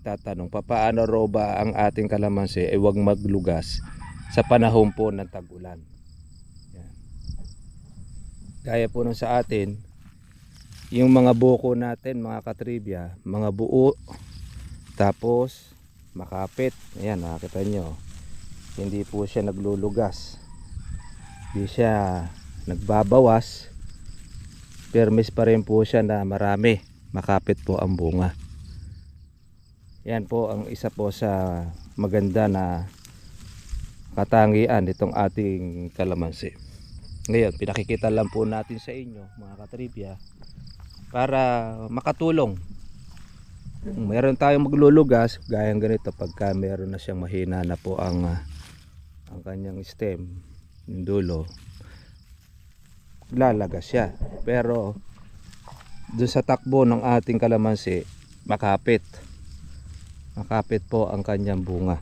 nagtatanong, papaano raw ba ang ating kalamansi ay huwag maglugas sa panahon po ng tag-ulan. Yan. Gaya po nung sa atin, yung mga buko natin mga katribya, mga buo, tapos makapit. Ayan, nakikita nyo, hindi po siya naglulugas, hindi siya nagbabawas, permis pa rin po siya na marami, makapit po ang bunga. Yan po ang isa po sa maganda na katangian nitong ating kalamansi. Ngayon, pinakikita lang po natin sa inyo mga katribya para makatulong. Meron tayong maglulugas gayang ganito pagka meron na siyang mahina na po ang kanyang stem, yung dulo, lalagas siya. Pero doon sa takbo ng ating kalamansi, makapit po ang kanyang bunga.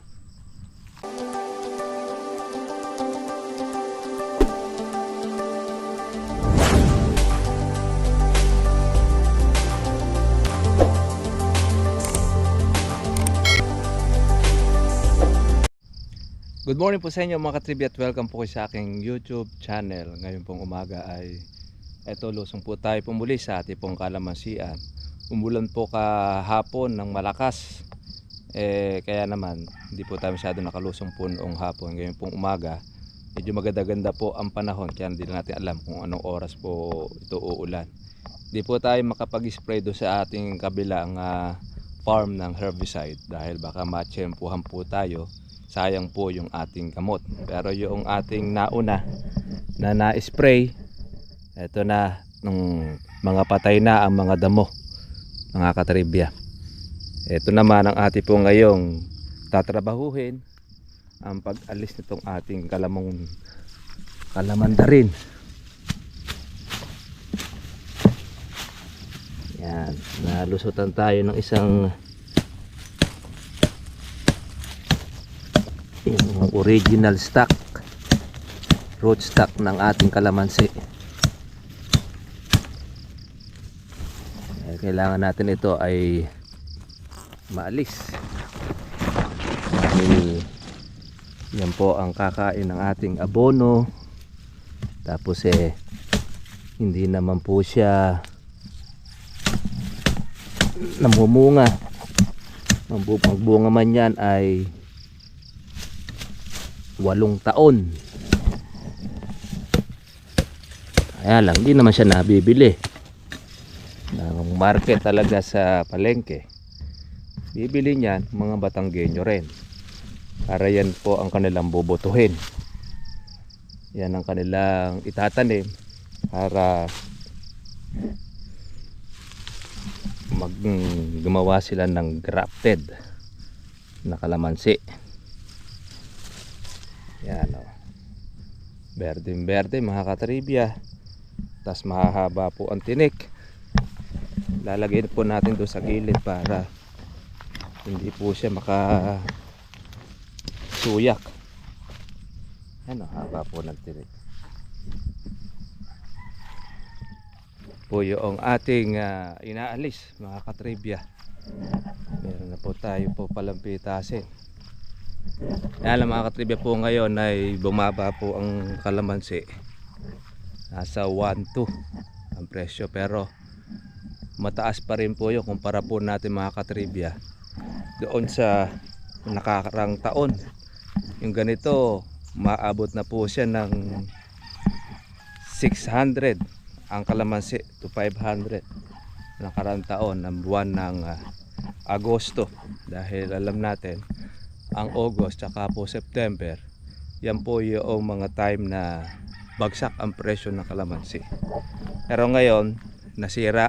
Good morning po sa inyo mga katribya at welcome po sa aking YouTube channel. Ngayon pong umaga ay eto, lusong po tayo pumuli sa ating pong kalamansian. Umulan po kahapon ng malakas, kaya naman hindi po tayo masyado nakalusong po noong hapon. Ngayon pong umaga medyo maganda-ganda po ang panahon, kaya hindi natin alam kung anong oras po ito uulan. Hindi po tayo makapag-spray do sa ating kabilang farm ng herbicide dahil baka matsyempuhan po tayo, sayang po yung ating gamot. Pero yung ating nauna na na-spray, eto na, nung mga patay na ang mga damo mga katribya. Ito naman ang ating po ngayong tatrabahuhin, ang pag-alis nitong ating kalamandarin. Yan, nalusutan tayo ng isang yung original stock, root stock ng ating kalamansi. Kailangan natin ito ay maalis dahil yan po ang kakain ng ating abono. Tapos hindi naman po siya namumunga. Magbunga man yan ay 8 taon. Kaya lang, hindi naman siya nabibili ng market talaga sa palengke. Bibili niyan mga Batanggenyo rin, para yan po ang kanilang bubutuhin. Yan ang kanilang itatanim para gumawa sila ng grafted na kalamansi. Yan o, berdeng berde mga katribya. Tas mahahaba po ang tinik. Lalagyan po natin doon sa gilid para hindi po siya makasuyak. Ano, haba po ng tinik. Po yung ating inaalis mga katribya. Meron na po tayo po palang pitasin. Yan mga katribya, po ngayon ay bumaba po ang kalamansi. Nasa 1.2 ang presyo, pero mataas pa rin po yun kumpara po natin mga katribya doon sa nakakarang taon. Yung ganito, maabot na po siya ng 600 ang kalamansi to 500 nakarang taon ng buwan ng Agosto. Dahil alam natin ang August tsaka po September, yan po yung mga time na bagsak ang presyo ng kalamansi. Pero ngayon nasira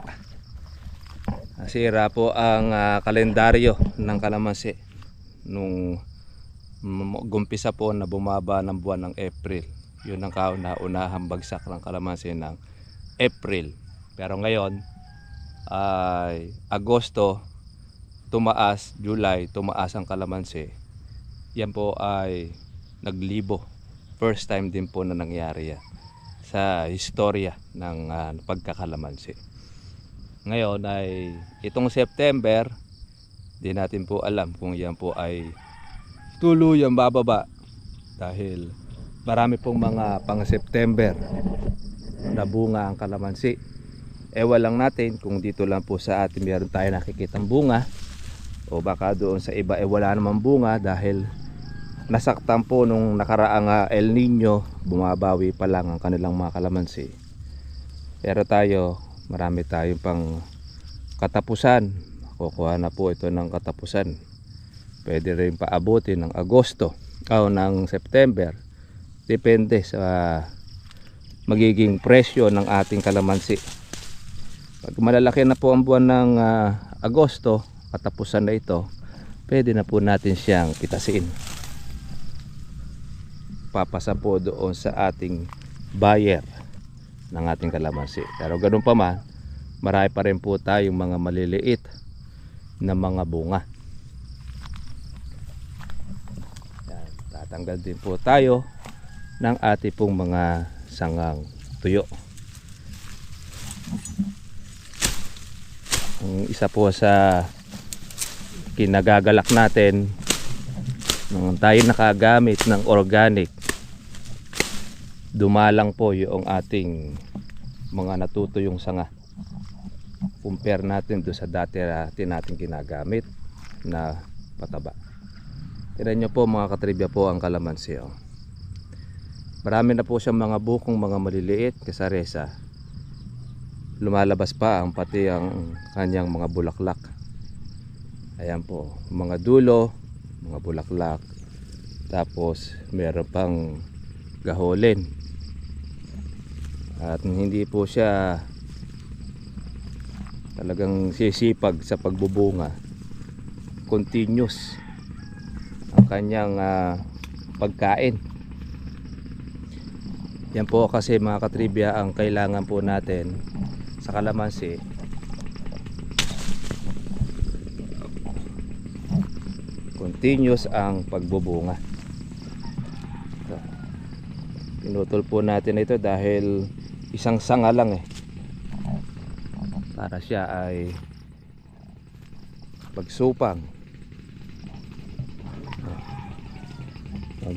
po ang kalendaryo ng kalamansi nung gumpisa po na bumaba ng buwan ng April. Yun ang kauna-unahang bagsak ng kalamansi ng April. Pero ngayon ay Agosto tumaas, July tumaas ang kalamansi. Yan po ay naglibo. First time din po na nangyari yan sa historya ng pagkakalamansi. Ngayon ay itong September Di natin po alam kung yan po ay tuluyang bababa dahil marami pong mga pang September na bunga ang kalamansi. Ewan lang natin kung dito lang po sa atin meron tayo nakikitang bunga, o baka doon sa iba wala namang bunga dahil nasaktan po nung nakaraang El Nino, bumabawi pa lang ang kanilang mga kalamansi. Pero tayo, marami tayong pang katapusan. Kukuha na po ito ng katapusan. Pwede rin paabutin ng Agosto o ng September, depende sa magiging presyo ng ating kalamansi. Pag malalaki na po ang buwan ng Agosto, katapusan na ito, pwede na po natin siyang pitasin. Papasa po doon sa ating buyer ng ating kalamansi. Pero ganun pa man, marami pa rin po tayong mga maliliit na mga bunga. Yan, tatanggal din po tayo ng ating pong mga sangang tuyo. Ang isa po sa kinagagalak natin nung tayo nakagamit ng organic, dumalang po yung ating mga natutuyong sanga. Compare natin doon sa dati natin ginagamit na pataba. Tignan nyo po mga katribya po ang kalamansi. Marami na po siyang mga bukong mga maliliit kasaresa. Lumalabas pa ang pati ang kanyang mga bulaklak. Ayan po, mga dulo, mga bulaklak. Tapos meron pang gaholin. At hindi po siya talagang sisipag sa pagbubunga. Continuous ang kanyang pagkain. Yan po kasi mga katribya ang kailangan po natin sa kalamansi. Continuous ang pagbubunga. Pinutol po natin ito dahil isang sanga lang para siya ay pagsupang.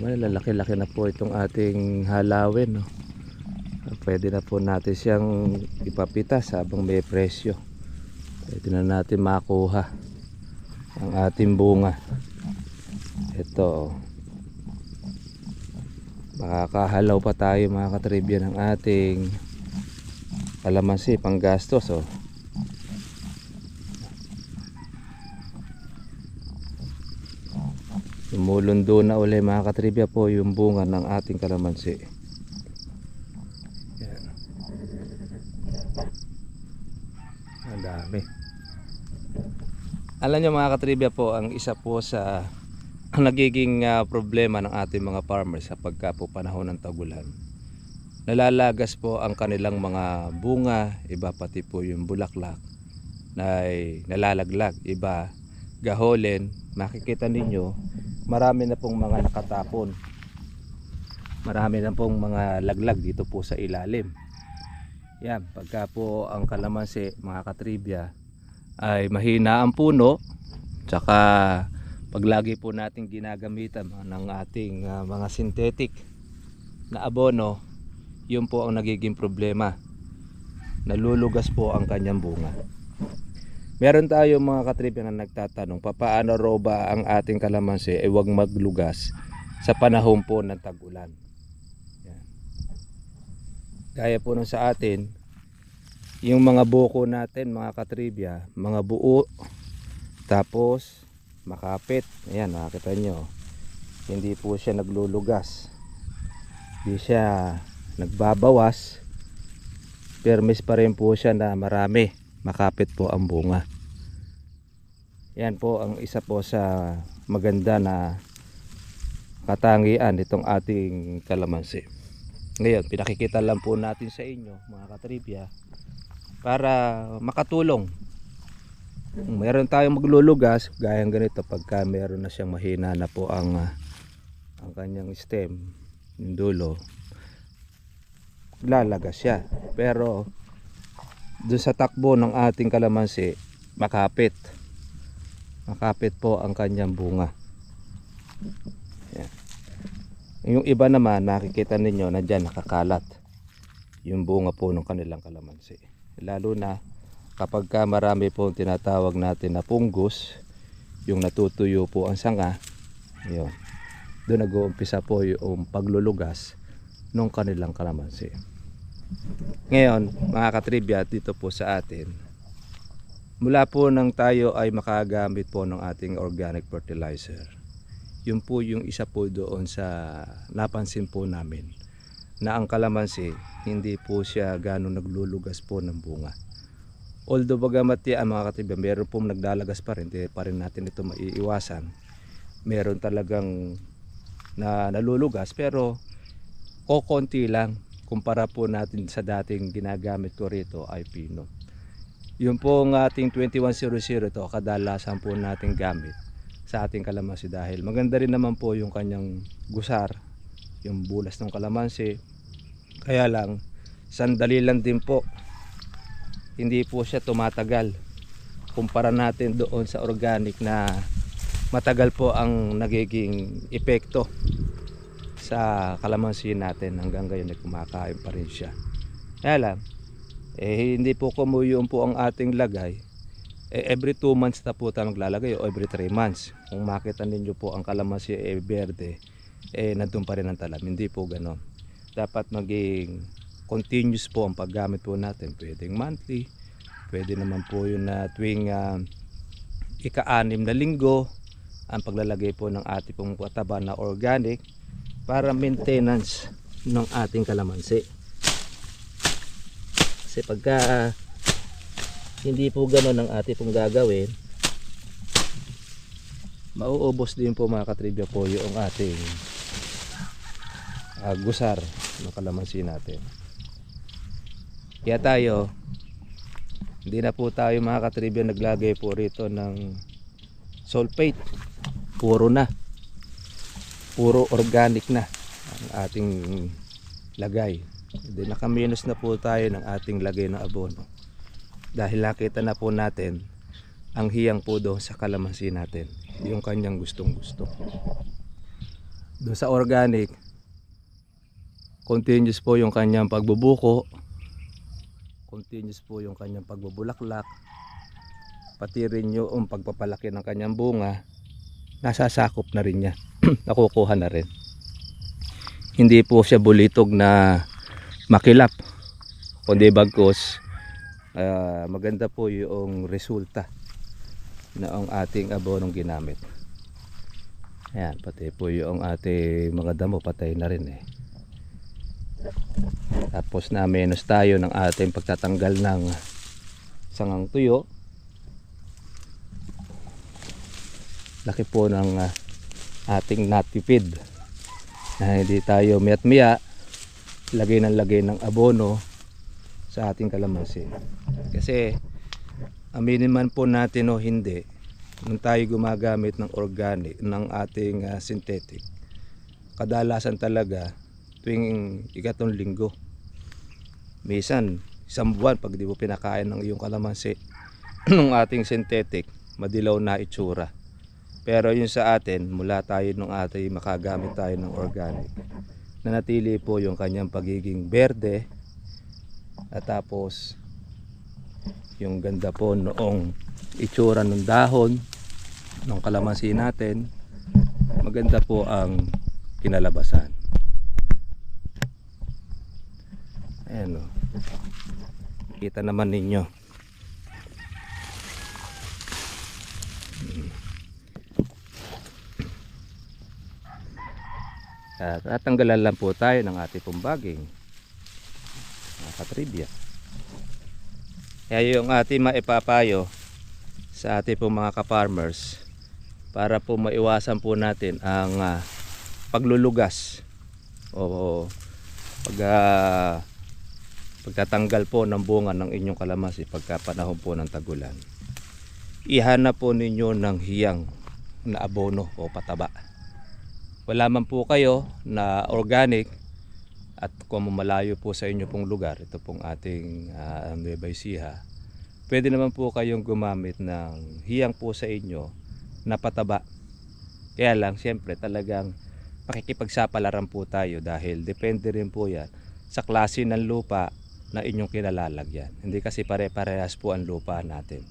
Lalaki-laki na po itong ating halawin, no? Pwede na po natin siyang ipapitas habang may presyo. Pwede na natin makuha ang ating bunga. Ito, makakahalaw pa tayo mga katribya ng ating kalamansi pang gastos. Lumulundo na uli mga katribya po yung bunga ng ating kalamansi. Yan. Ang dami. Alam nyo mga katribya po, ang isa po sa nagiging problema ng ating mga farmers sa pagka po panahon ng tagulan, nalalagas po ang kanilang mga bunga, iba pati po yung bulaklak na nalalaglag, iba gaholin. Makikita ninyo marami na pong mga nakatapon, marami na pong mga laglag dito po sa ilalim. Yan, pagka po ang kalamansi mga katribya ay mahina ang puno, tsaka pag lagi po natin ginagamitan ng ating mga synthetic na abono, yun po ang nagiging problema. Nalulugas po ang kanyang bunga. Meron tayo mga katribya na nagtatanong, papaano raw ba ang ating kalamansi ay huwag maglugas sa panahon po ng tag-ulan. Yan. Gaya po nung sa atin, yung mga buko natin mga katribya, mga buo, tapos makapit. Ayan, nakikita nyo, hindi po siya naglulugas, hindi siya nagbabawas, permis pa rin po siya na marami, makapit po ang bunga. Yan po ang isa po sa maganda na katangian itong ating kalamansi. Ngayon, pinakikita lang po natin sa inyo mga katribya para makatulong. Meron tayong maglulugas gayang ganito pagka meron na siyang mahina na po ang kanyang stem, yung dulo, lalagas siya. Pero doon sa takbo ng ating kalamansi, makapit. makapit po ang kanyang bunga. Yan. Yung iba naman nakikita ninyo nandyan nakakalat yung bunga po ng kanilang kalamansi. Lalo na kapag ka marami po tinatawag natin na fungus, yung natutuyo po ang sanga, yun, doon nag-uumpisa po yung paglulugas ng kanilang kalamansi. Ngayon mga katribya, dito po sa atin, mula po nang tayo ay makagamit po ng ating organic fertilizer, yun po yung isa po doon sa napansin po namin na ang kalamansi hindi po siya gano'ng naglulugas po ng bunga. Although bagamat yan mga katribya, meron pong nagdalagas pa rin, hindi pa rin natin ito maiiwasan. Meron talagang na nalulugas pero kokonti lang kumpara po natin sa dating ginagamit ko rito ay Pino. Yung pong ating 2100 to kadalasan po nating gamit sa ating kalamansi dahil maganda rin naman po yung kanyang gusar, yung bulas ng kalamansi. Kaya lang sandali lang din po, hindi po siya tumatagal kumpara natin doon sa organic na matagal po ang nagiging epekto sa kalamansi natin hanggang ngayon ay kumakain pa rin siya. Kaya lang hindi po kumuyong po ang ating lagay, every 2 months na po tayo maglalagay o every 3 months. Kung makita ninyo po ang kalamansi berde, nandun pa rin ang talam. Hindi po ganon. Dapat maging continuous po ang paggamit po natin. Pwedeng monthly, pwede naman po yun na tuwing ika-6 na linggo ang paglalagay po ng ating pong pataba na organic para maintenance ng ating kalamansi. Kasi pagka hindi po gano'n ang ating pong gagawin, mauubos din po mga katribya po yung ating gusar ng kalamansi natin. Kaya tayo, hindi na po tayo mga katribya naglagay po rito ng sulfate. Puro organic na ang ating lagay. Hindi naka-minus na po tayo ng ating lagay ng abono. Dahil nakita na po natin ang hiyang po doon sa kalamansi natin. Yung kanyang gustong gusto. Doon sa organic, continuous po yung kanyang pagbubuko. Continuous po yung kanyang pagbubulaklak, pati rin yung pagpapalaki ng kanyang bunga, nasasakop na rin niya. Nakukuha na rin. Hindi po siya bulitog na makilap, kundi bagkos maganda po yung resulta na ang ating abonong ginamit. Ayan, pati po yung ating mga damo patay na rin Tapos na menos tayo ng ating pagtatanggal ng sangang tuyo. Laki po ng ating natipid na hindi tayo miat-miya lagay ng abono sa ating kalamansi. Kasi aminin man po natin o hindi, nung tayo gumagamit ng organic, ng ating synthetic, kadalasan talaga tuwing ikatong linggo, minsan isang buwan pag di mo pinakain ng iyong kalamansi ng ating synthetic, madilaw na itsura. Pero yun sa atin, mula tayo nung ating makagamit tayo ng organic, nanatili po yung kanyang pagiging berde, at tapos yung ganda po noong itsura ng dahon ng kalamansi natin, maganda po ang kinalabasan. Ayan o, kita naman ninyo. Tatanggalan lang po tayo ng ating pumbaging katribya. Kaya yung ating maipapayo sa ating pong mga ka-farmers para po maiwasan po natin ang paglulugas o pagtatanggal po ng bunga ng inyong kalamansi pagka panahon po ng tagulan. Ihanap po ninyo ng hiyang na abono o pataba. Wala man po kayo na organic at kung malayo po sa inyo pong lugar, ito pong ating Nueva Ecija, pwede naman po kayong gumamit ng hiyang po sa inyo na pataba. Kaya lang siyempre talagang makikipagsapalaran po tayo dahil depende rin po yan sa klase ng lupa na inyong kinalalagyan. Hindi kasi pare-parehas po ang lupa natin.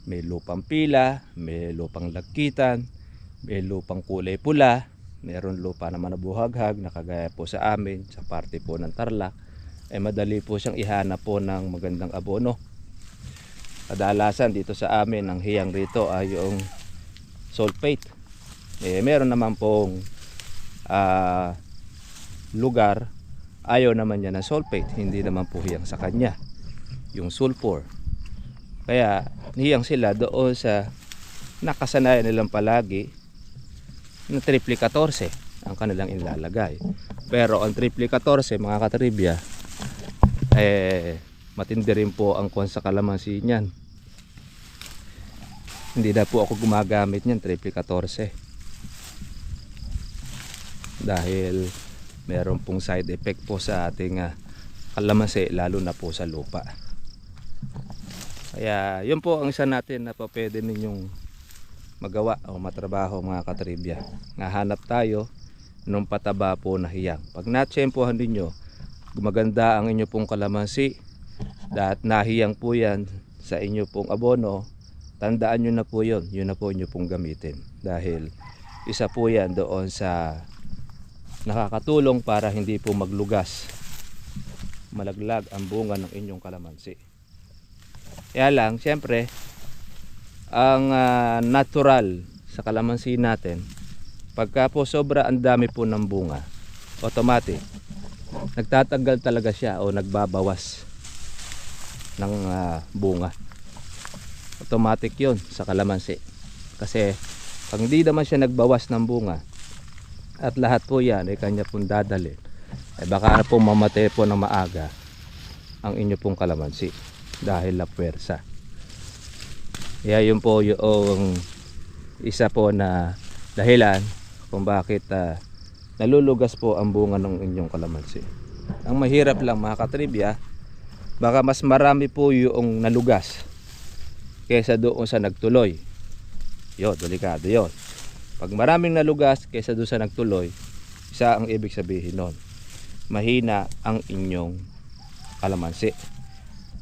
May lupang pila, may lupang lagkitan, may lupang kulay pula, mayroon lupa naman na buhaghag na kagaya po sa amin sa parte po ng Tarlac. Madali po siyang ihanap po ng magandang abono. Kadalasan dito sa amin ang hiyang rito ay yung sulfate. Meron naman pong lugar ayaw naman niya ng sulfate, hindi naman po hiyang sa kanya yung sulfur. Kaya hiyang sila doon sa nakasanayan nilang palagi na triple 14 ang kanilang ilalagay. Pero ang triple 14 mga katribya, matindi rin po ang kwan sa kalamansi niyan. Hindi na po ako gumagamit niyan triple 14 dahil meron pong side effect po sa ating kalamansi, lalo na po sa lupa. Kaya yun po ang isa natin na pwede ninyong magawa o matrabaho mga katribya. Nahanap tayo nung pataba po na hiyang. Pag natsempohan ninyo, gumaganda ang inyo pong kalamansi at nahiyang po yan sa inyo pong abono, tandaan nyo na po yun. Yun na po inyo pong gamitin. Dahil isa po yan doon sa nakakatulong para hindi po maglugas, malaglag ang bunga ng inyong kalamansi. Kaya lang, siyempre, ang natural sa kalamansi natin, pagka po sobra ang dami po ng bunga, automatic, nagtatanggal talaga siya o nagbabawas ng bunga. Automatic yun sa kalamansi. Kasi, pag hindi naman siya nagbawas ng bunga, at lahat po yan ay kanya pong dadalhin, baka po mamatay po ng maaga ang inyo pong kalamansi dahil la puwersa. Kaya yun po yung isa po na dahilan kung bakit nalulugas po ang bunga ng inyong kalamansi. Ang mahirap lang mga katribya, baka mas marami po yung nalugas kaysa doon sa nagtuloy. Yun, delikado yun. Pag maraming nalugas kaysa doon sa nagtuloy, isa ang ibig sabihin nun, mahina ang inyong kalamansi,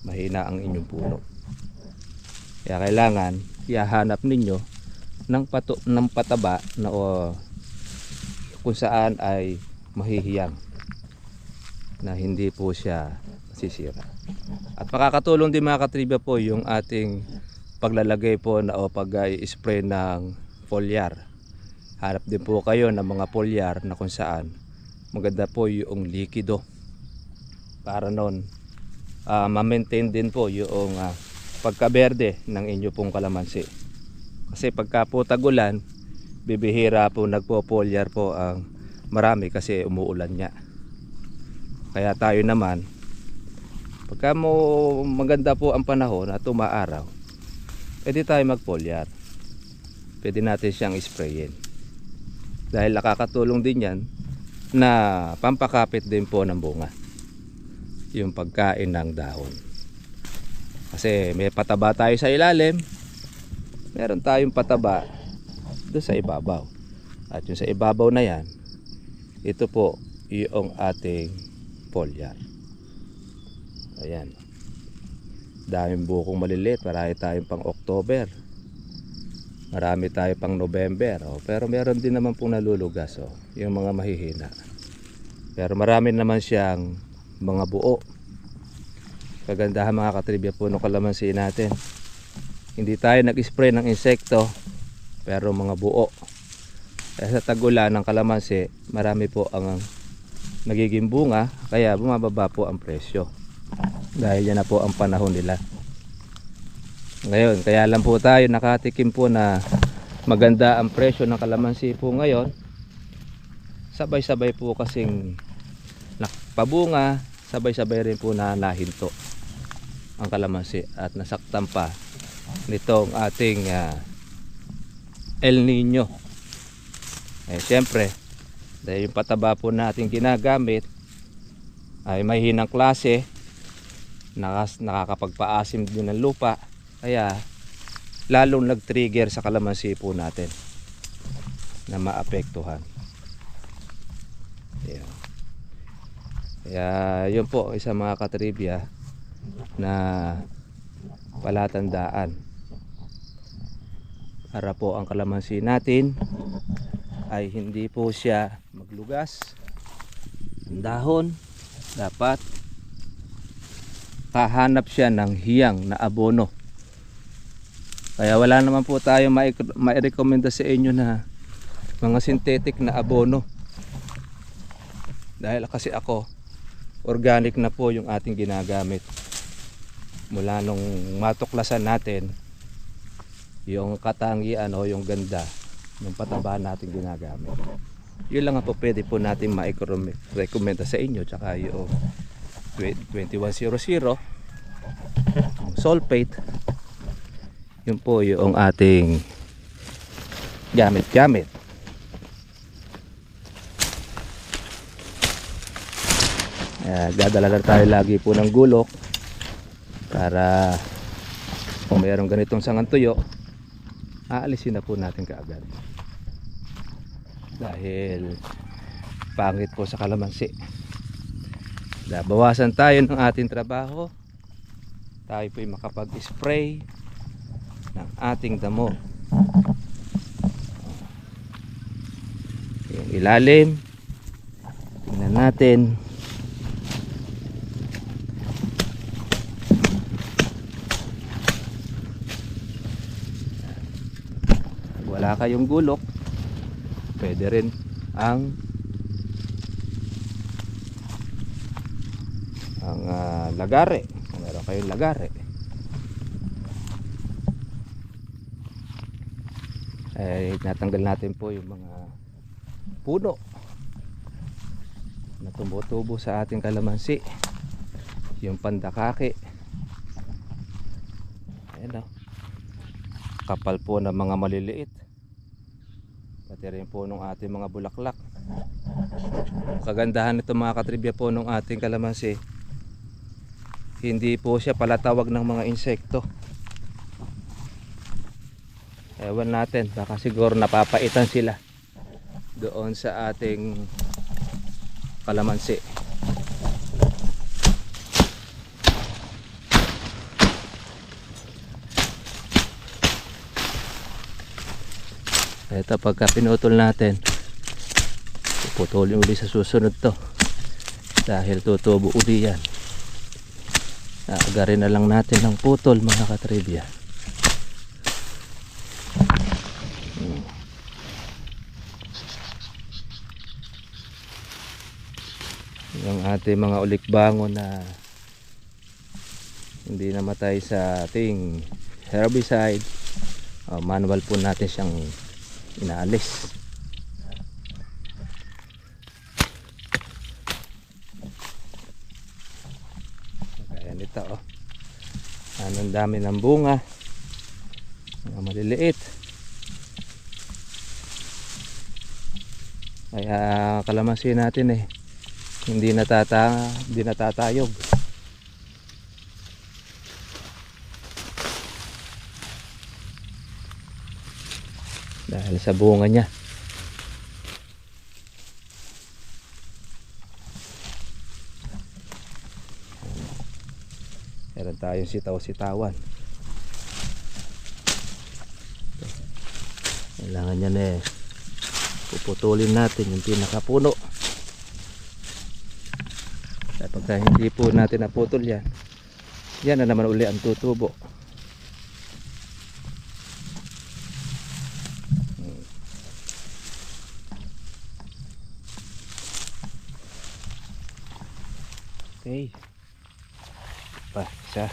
mahina ang inyong puno. Kaya kailangan ihahanap ninyo ng pataba na kung saan ay mahihiyang, na hindi po siya sisira. At makakatulong din mga katribya po yung ating paglalagay po na o pag-spray ng foliar. Hanap din po kayo ng mga foliar na kung saan maganda po yung likido para nun ma-maintain din po yung pagkaberde ng inyo pong kalamansi. Kasi pagka po tagulan, bibihira po nagpo-foliar po ang marami kasi umuulan niya. Kaya tayo naman, pagka maganda po ang panahon at umaaraw, pwede tayo mag-foliar. Pwede natin siyang sprayin. Dahil nakakatulong din yan na pampakapit din po ng bunga yung pagkain ng dahon. Kasi may pataba tayo sa ilalim, meron tayong pataba doon sa ibabaw. At yung sa ibabaw na yan, ito po yung ating foliar. Ayan. Daming bukong maliliit, marami tayong pang October, marami tayo pang November, pero meron din naman pong nalulugas, yung mga mahihina. Pero marami naman siyang mga buo. Kagandahan mga katribya po ng kalamansi natin, hindi tayo nag-spray ng insekto, pero mga buo. Kaya sa tagulan ng kalamansi, marami po ang nagiging bunga, kaya bumababa po ang presyo dahil yan na po ang panahon nila. Ngayon, kaya lang po tayo nakatikim po na maganda ang presyo ng kalamansi po ngayon. Sabay-sabay po kasing nakapabunga, sabay-sabay rin po na nahinto ang kalamansi at nasaktan pa nitong ating El Nino. Siyempre, dahil yung pataba po natin ginagamit ay mahinang klase, nakakapagpaasim din ng lupa. Kaya lalong nag-trigger sa kalamansi po natin na maapektuhan. Ayan. Kaya yun po isang mga katribya na palatandaan para po ang kalamansi natin ay hindi po siya maglugas. Ang dahon dapat kahanap siya ng hiyang na abono. Kaya wala naman po tayo mai-recommenda sa inyo na mga synthetic na abono. Dahil kasi ako, organic na po yung ating ginagamit. Mula nung matuklasan natin yung katangian o yung ganda ng pataba natin ginagamit. Yun lang po pwede po natin ma-recommenda sa inyo. Tsaka yung 2100 sulfate, yun po yung ating gamit-gamit. Dadala lang tayo lagi po ng gulok para kung mayroong ganitong sangang tuyo, aalisin na po natin kaagad dahil pangit po sa kalamansi. Bawasan tayo ng ating trabaho, tayo po ay makapag-spray ng ating damo. Yung ilalim, tingnan natin. Wala kayong gulok, pwede rin ang lagare. Kung meron kayong lagare, ay natanggal natin po yung mga puno na tumutubo sa ating kalamansi, yung pandakake. Ayan o, kapal po ng mga maliliit, pati rin po nung ating mga bulaklak. Kagandahan nito mga katribya po nung ating kalamansi, hindi po siya palatawag ng mga insekto. Ewan natin, baka siguro napapaitan sila doon sa ating kalamansi. Ito pagka pinutol natin, puputulin uli sa susunod to dahil tutubo uli yan. Aagarin na lang natin ng putol mga katribya. Yung ating mga ulikbango na hindi namatay sa ating herbicide, manual po natin siyang inaalis. Kaya nito anong dami ng bunga, mga maliliit. Kaya kalamansi natin hindi natatayog. Dahil sa bunga niya. Meron tayong sitaw-sitawan. Kailangan yan puputulin natin yung pinakapuno. Pagka hindi po natin naputol yan, yan na naman uli ang tutubo. Okay, pa isa.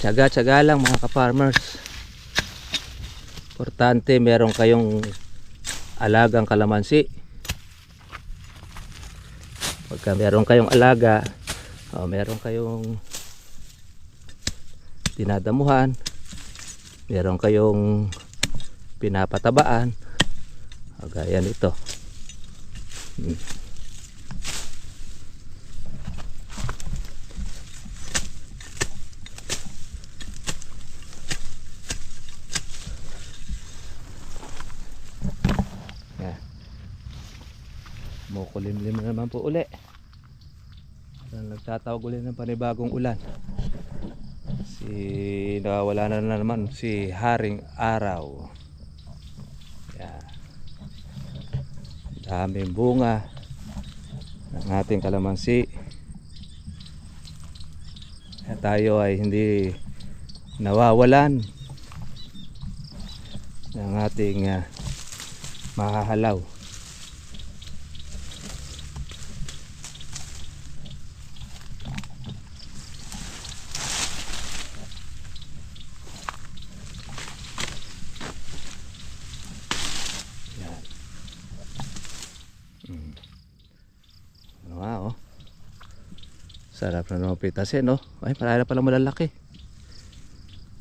Tsaga-tsaga lang mga ka-farmers. Importante meron kayong alagang kalamansi. Pagka meron kayong alaga, meron kayong dinadamuhan, meron kayong pinapatabaan, Kagaya nito. Yan. Mukulimlim na naman po uli. Nagtatawag uli ng panibagong ulan. Nawawala na naman si Haring Araw. Yan. Daming bunga ng ating kalamansi. At tayo ay hindi nawawalan ng ating mahahalaw. Wow, sarap na naman pitasin, no? Ay, parang pala malalaki.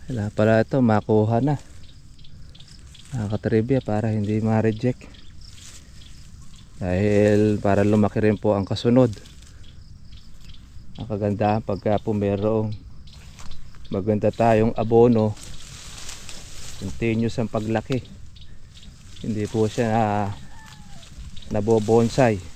Kailangan pala ito makuha na. Nakakatribya para hindi ma-reject. Dahil para lumaki rin po ang kasunod. Ang kagandahan pagka po mayroong maganda tayong abono, continuous ang paglaki. Hindi po siya nabobonsai.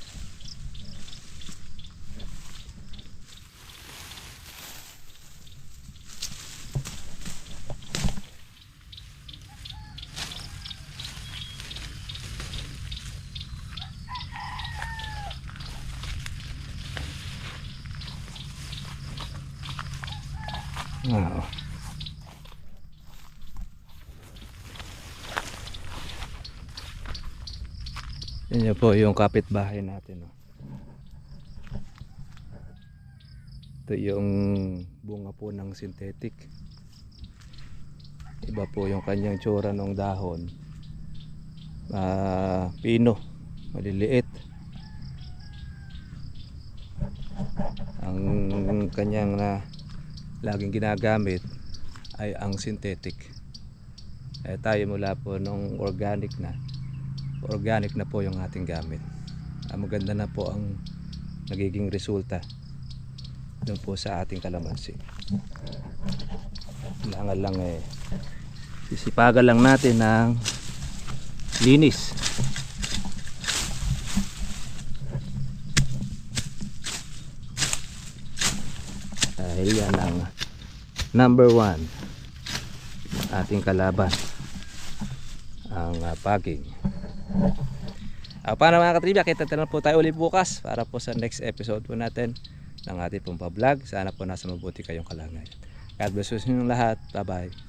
Wow. Yan po yung kapitbahay natin, no? Ito yung bunga po ng synthetic. Iba po yung kanyang tsura ng dahon. Pino, maliliit. Ang kanyang laging ginagamit ay ang synthetic. Tayo mula po nung organic na po yung ating gamit. Maganda na po ang nagiging resulta doon po sa ating kalamansi. Kailangan lang sisipagan lang natin ng linis. Dahil yan ang number 1 ating kalaban, ang paging. Paano mga katribya, kita na po tayo ulit bukas para po sa next episode po natin ng ating pong pa-vlog. Sana po nasa mabuti kayong kalagayan. God bless you lahat. Bye bye.